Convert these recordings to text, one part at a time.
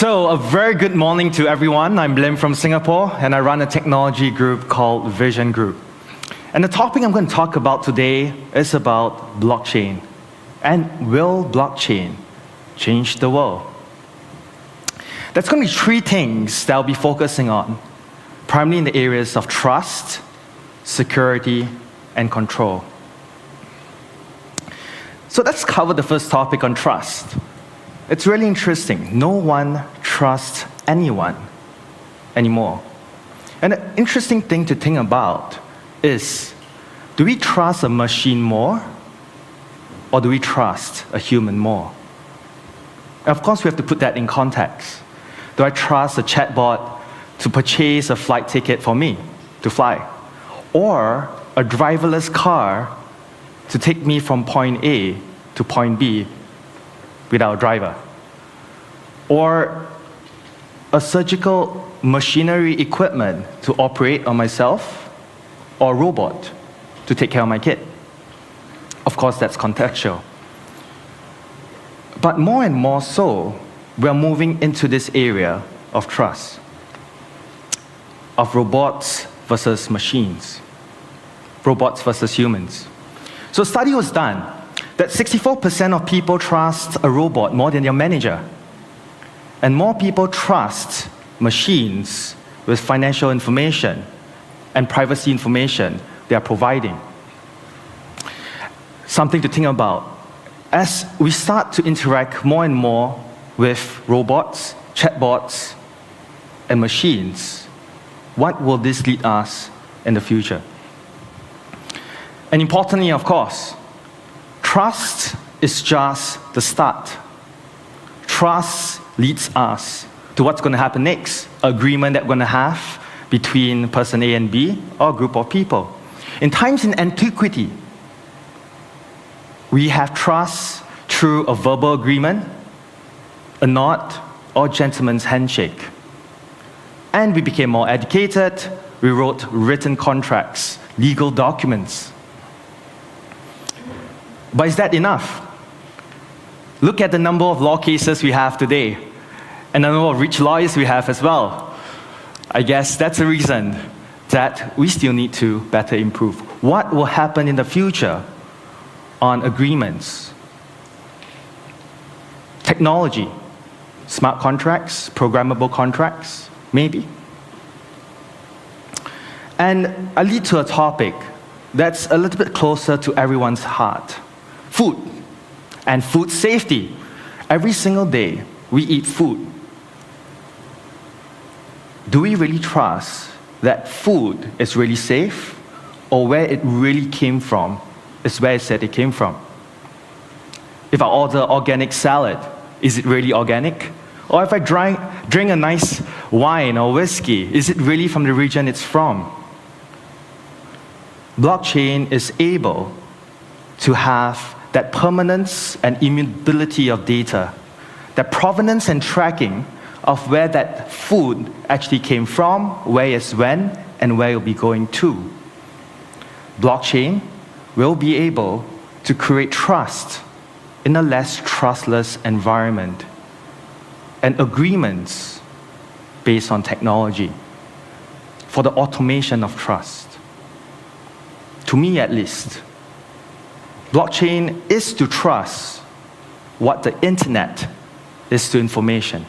So, a very good morning to everyone. I'm Blim from Singapore, and I run a technology group called VisionGroup. And the topic I'm going to talk about today is about blockchain. And will blockchain change the world? There's going to be three things that I'll be focusing on, primarily in the areas of trust, security, and control. So let's cover the first topic on trust. It's really interesting. No one trusts anyone anymore. And an interesting thing to think about is, do we trust a machine more, or do we trust a human more? And of course, we have to put that in context. Do I trust a chatbot to purchase a flight ticket for me to fly? Or a driverless car to take me from point A to point B without a driver? Or a surgical machinery equipment to operate on myself, or a robot to take care of my kid? Of course, that's contextual. But more and more so, we're moving into this area of trust, of robots versus machines, robots versus humans. So a study was done that 64% of people trust a robot more than their manager, and more people trust machines with financial information and privacy information they are providing. Something to think about. As we start to interact more and more with robots, chatbots, and machines, what will this lead us in the future? And importantly, of course, trust is just the start. Trust leads us to what's going to happen next, agreement that we're going to have between person A and B, or a group of people. In times in antiquity, we have trust through a verbal agreement, a nod, or gentleman's handshake. And we became more educated. We wrote written contracts, legal documents. But is that enough? Look at the number of law cases we have today, and the number of rich lawyers we have as well. I guess that's a reason that we still need to better improve. What will happen in the future on agreements? Technology, smart contracts, programmable contracts, maybe. And I lead to a topic that's a little bit closer to everyone's heart. Food and food safety. Every single day, we eat food. Do we really trust that food is really safe, or where it really came from is where it said it came from? If I order organic salad, is it really organic? Or if I drink a nice wine or whiskey, is it really from the region it's from? Blockchain is able to have that permanence and immutability of data, that provenance and tracking of where that food actually came from, where it's when, and where it'll be going to. Blockchain will be able to create trust in a less trustless environment, and agreements based on technology for the automation of trust. To me, at least, blockchain is to trust what the internet is to information.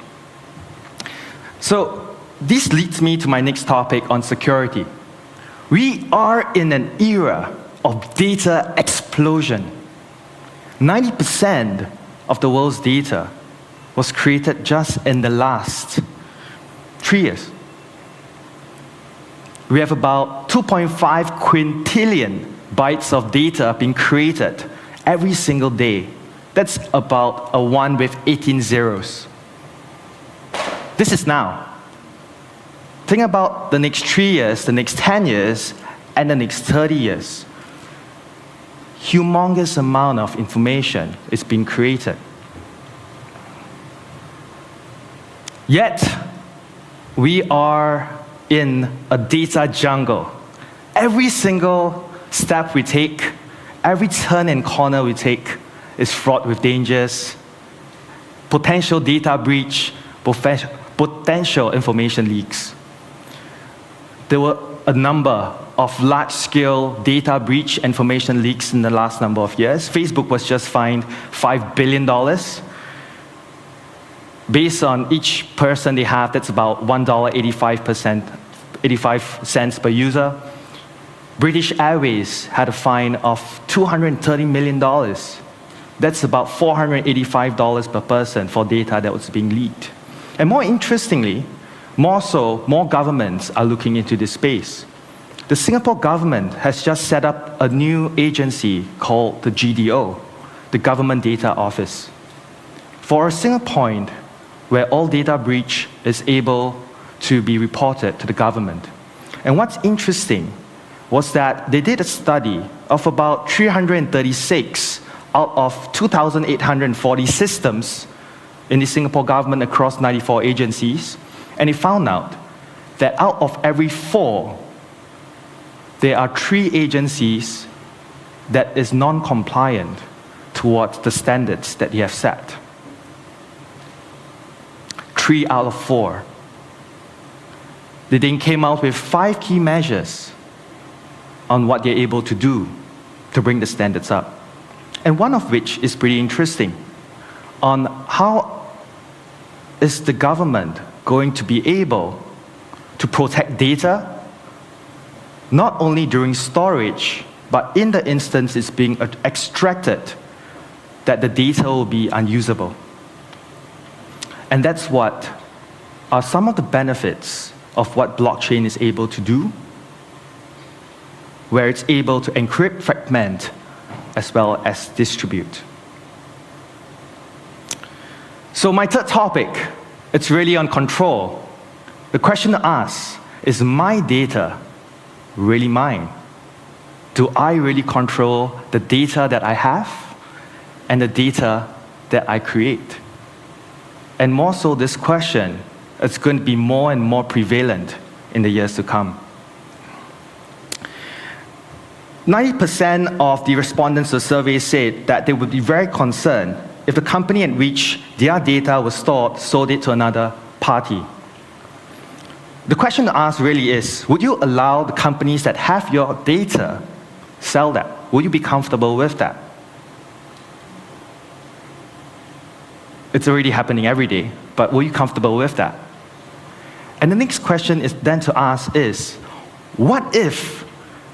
So this leads me to my next topic on security. We are in an era of data explosion. 90% of the world's data was created just in the last 3 years. We have about 2.5 quintillion bytes of data being created every single day. That's about a 1 with 18 zeros. This is now. Think about the next 3 years, the next 10 years, and the next 30 years. Humongous amount of information is being created. Yet, we are in a data jungle. Every single step we take, every turn and corner we take is fraught with dangers, potential data breach, potential information leaks. There were a number of large-scale data breach information leaks in the last number of years. Facebook was just fined $5 billion. Based on each person they have, that's about $1.85 per user. British Airways had a fine of $230 million. That's about $485 per person for data that was being leaked. And more interestingly, more governments are looking into this space. The Singapore government has just set up a new agency called the GDO, the Government Data Office, for a single point where all data breach is able to be reported to the government. And what's interesting was that they did a study of about 336 out of 2,840 systems in the Singapore government across 94 agencies, and they found out that out of every 4, there are 3 agencies that is non-compliant towards the standards that they have set. 3 out of 4. They then came out with 5 key measures on what they're able to do to bring the standards up. And one of which is pretty interesting on how is the government going to be able to protect data, not only during storage, but in the instance it's being extracted, that the data will be unusable. And that's what are some of the benefits of what blockchain is able to do, where it's able to encrypt, fragment, as well as distribute. So my third topic, it's really on control. The question to ask, is my data really mine? Do I really control the data that I have and the data that I create? And more so, this question is going to be more and more prevalent in the years to come. 90% of the respondents to the survey said that they would be very concerned if the company in which their data was stored sold it to another party. The question to ask really is, would you allow the companies that have your data sell that? Will you be comfortable with that? It's already happening every day, but were you comfortable with that? And the next question is then to ask is, what if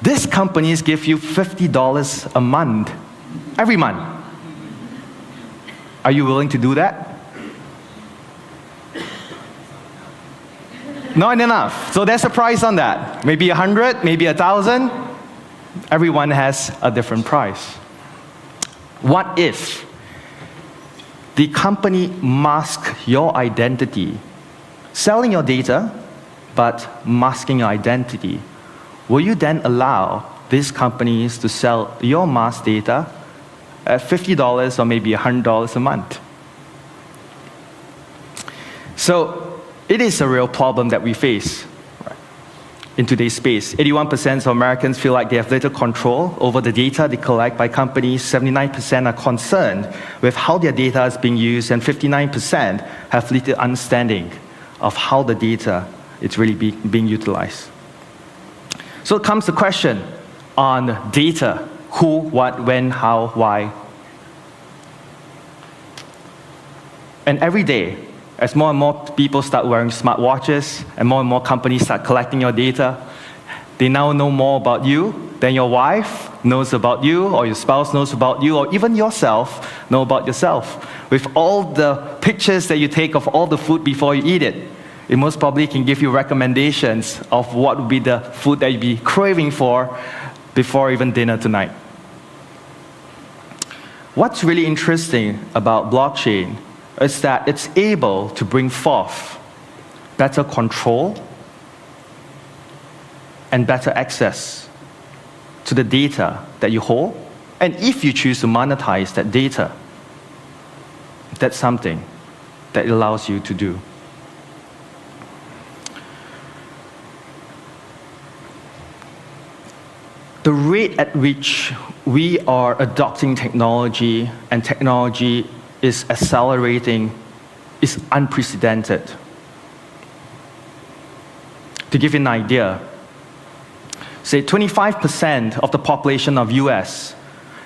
these companies give you $50 a month, every month? Are you willing to do that? Not enough. So there's a price on that. Maybe 100, maybe 1,000. Everyone has a different price. What if the company masks your identity, selling your data, but masking your identity? Will you then allow these companies to sell your masked data at $50 or maybe $100 a month? So it is a real problem that we face in today's space. 81% of Americans feel like they have little control over the data they collect by companies. 79% are concerned with how their data is being used, and 59% have little understanding of how the data is really being utilized. So it comes the question on data: who, what, when, how, why. And every day, as more and more people start wearing smartwatches and more companies start collecting your data, they now know more about you than your wife knows about you, or your spouse knows about you, or even yourself know about yourself. With all the pictures that you take of all the food before you eat it, it most probably can give you recommendations of what would be the food that you'd be craving for before even dinner tonight. What's really interesting about blockchain is that it's able to bring forth better control and better access to the data that you hold. And if you choose to monetize that data, that's something that it allows you to do. The rate at which we are adopting technology, and technology is accelerating is unprecedented. To give you an idea, say 25% of the population of US,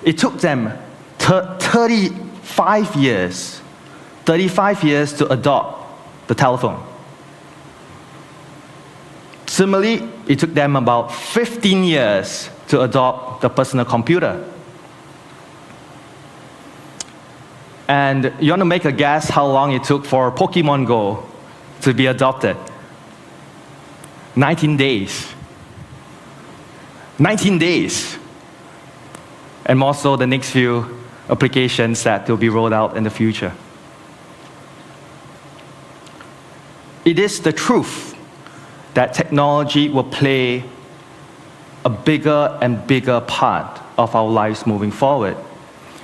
it took them 35 years to adopt the telephone. Similarly, it took them about 15 years to adopt the personal computer. And you want to make a guess how long it took for Pokemon Go to be adopted? 19 days. 19 days. And more so the next few applications that will be rolled out in the future. It is the truth that technology will play a bigger and bigger part of our lives moving forward.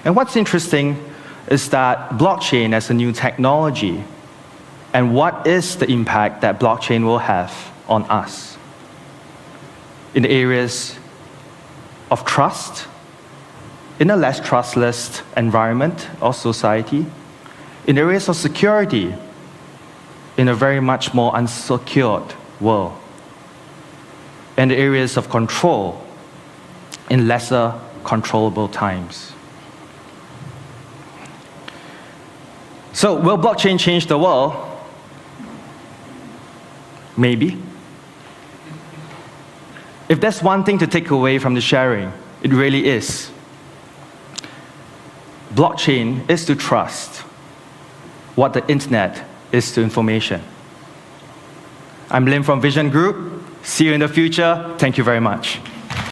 And what's interesting is that blockchain as a new technology, and what is the impact that blockchain will have on us in the areas of trust, in a less trustless environment or society, in areas of security, in a very much more unsecured world, and the areas of control in lesser controllable times. So, will blockchain change the world? Maybe. If there's one thing to take away from the sharing, it really is. Blockchain is to trust what the internet is to information. I'm Lim from VisionGroup. See you in the future. Thank you very much.